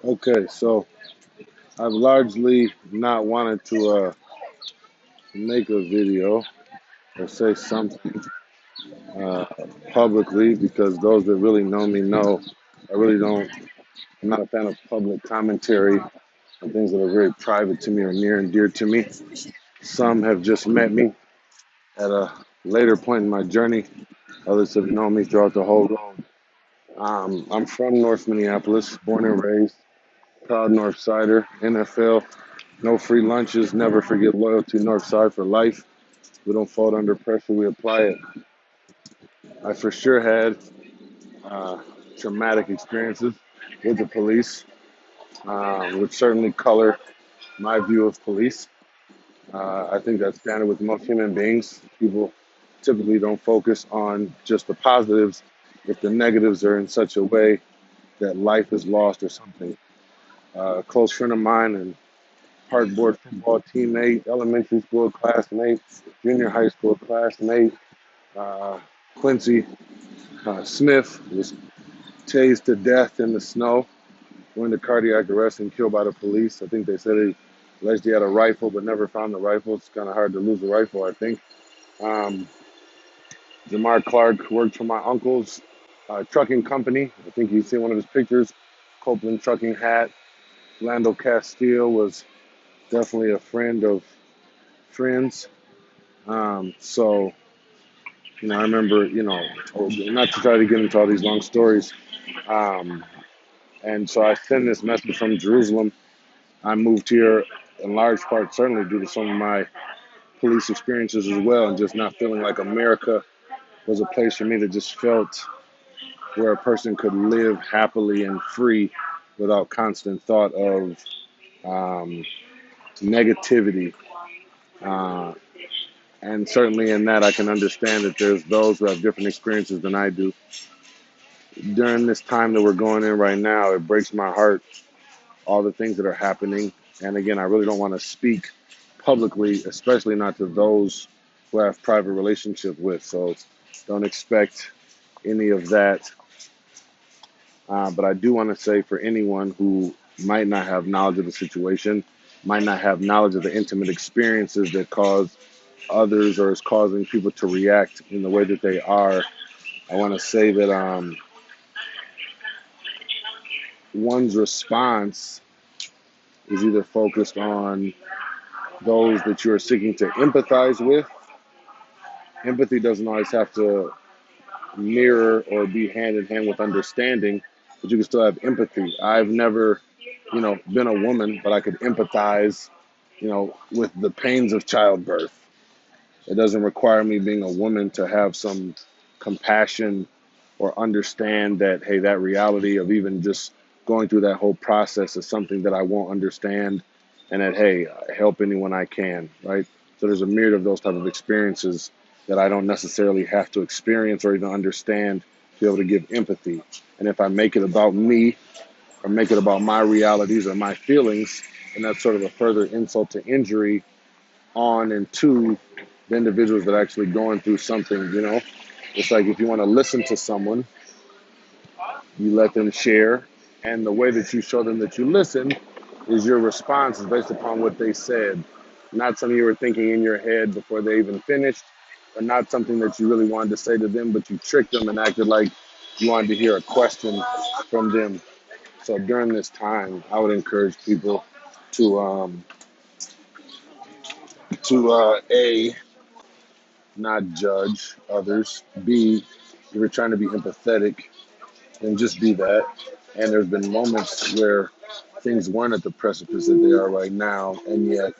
Okay, so I've largely not wanted to make a video or say something uh, publicly because those that really know me know I really don't. I'm not a fan of public commentary on things that are very private to me or near and dear to me. Some have just met me at a later point in my journey. Others have known me throughout the whole road. I'm from North Minneapolis, born and raised, proud Northsider, NFL. No free lunches. Never forget loyalty. Northside for life. We don't fold under pressure. We apply it. I for sure had uh, traumatic experiences with the police, which certainly color my view of police. I think that's standard with most human beings. People typically don't focus on just the positives if the negatives are in such a way that life is lost or something. A close friend of mine and hardboard football teammate, elementary school classmate, junior high school classmate, uh, Quincy Smith was tased to death in the snow, went into cardiac arrest and killed by the police. I think they said he alleged he had a rifle but never found the rifle. It's kind of hard to lose a rifle, I think. Um, Jamar Clark worked for my uncle's trucking company. I think you've seen one of his pictures. Copeland trucking hat. Lando Castile was definitely a friend of friends. So, I remember, not to try to get into all these long stories. Um, and so I send this message from Jerusalem. I moved here in large part, certainly due to some of my police experiences as well, and just not feeling like America was a place for me that just felt where a person could live happily and free without constant thought of um, negativity. Uh, and certainly in that, I can understand that there's those who have different experiences than I do. During this time that we're going in right now, it breaks my heart, all the things that are happening. And again, I really don't want to speak publicly, especially not to those who I have private relationship with. So don't expect any of that. But I do want to say for anyone who might not have knowledge of the situation, might not have knowledge of the intimate experiences that cause others or is causing people to react in the way that they are, I want to say that one's response is either focused on those that you're seeking to empathize with. Empathy doesn't always have to mirror or be hand in hand with understanding, but you can still have empathy. I've never, been a woman, but I could empathize, with the pains of childbirth. It doesn't require me being a woman to have some compassion or understand that, hey, that reality of even just going through that whole process is something that I won't understand and that, hey, help anyone I can, right? So there's a myriad of those type of experiences that I don't necessarily have to experience or even understand to be able to give empathy. And if I make it about me or make it about my realities or my feelings, and that's sort of a further insult to injury on and to the individuals that are actually going through something. It's like if you want to listen to someone, you let them share, and the way that you show them that you listen is your response is based upon what they said, not something you were thinking in your head before they even finished, or not something that you really wanted to say to them, but you tricked them and acted like you wanted to hear a question from them. So during this time, I would encourage people to a not judge others. B, if you're trying to be empathetic, then just be that. And there's been moments where things weren't at the precipice that they are right now, and yet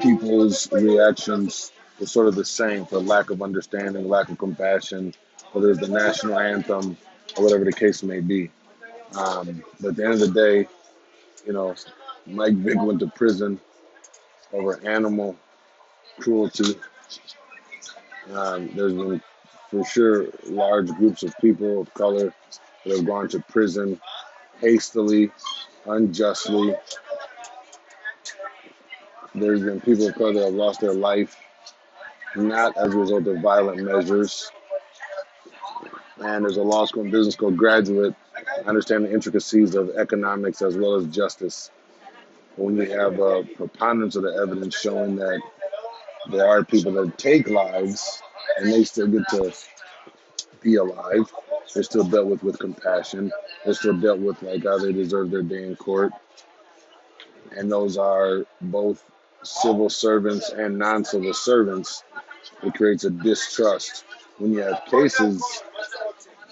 people's reactions were sort of the same for lack of understanding, lack of compassion, whether it's the national anthem or whatever the case may be. But at the end of the day, you know, Mike Vick went to prison over animal cruelty. There's been for sure large groups of people of color that have gone to prison hastily, unjustly. There's been people of color that have lost their life not as a result of violent measures. And there's a law school and business school graduate I understand the intricacies of economics as well as justice. When you have a preponderance of the evidence showing that there are people that take lives and they still get to be alive, they're still dealt with compassion. They're still dealt with like how they deserve their day in court. And those are both civil servants and non-civil servants. It creates a distrust. When you have cases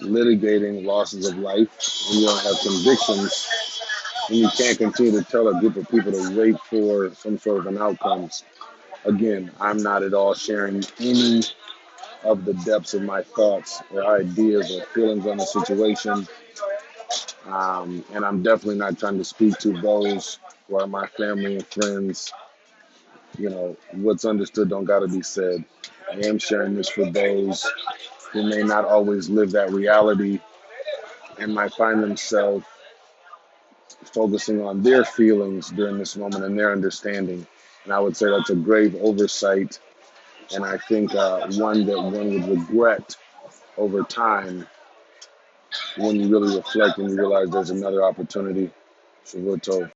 litigating losses of life and you don't have convictions, and you can't continue to tell a group of people to wait for some sort of an outcome. Again, I'm not at all sharing any of the depths of my thoughts or ideas or feelings on the situation. And I'm definitely not trying to speak to those who are my family and friends. You know, what's understood don't got to be said. I am sharing this for those who may not always live that reality and might find themselves focusing on their feelings during this moment and their understanding. And I would say that's a grave oversight, and I think one that one would regret over time when you really reflect and you realize there's another opportunity. Shavuot Tov.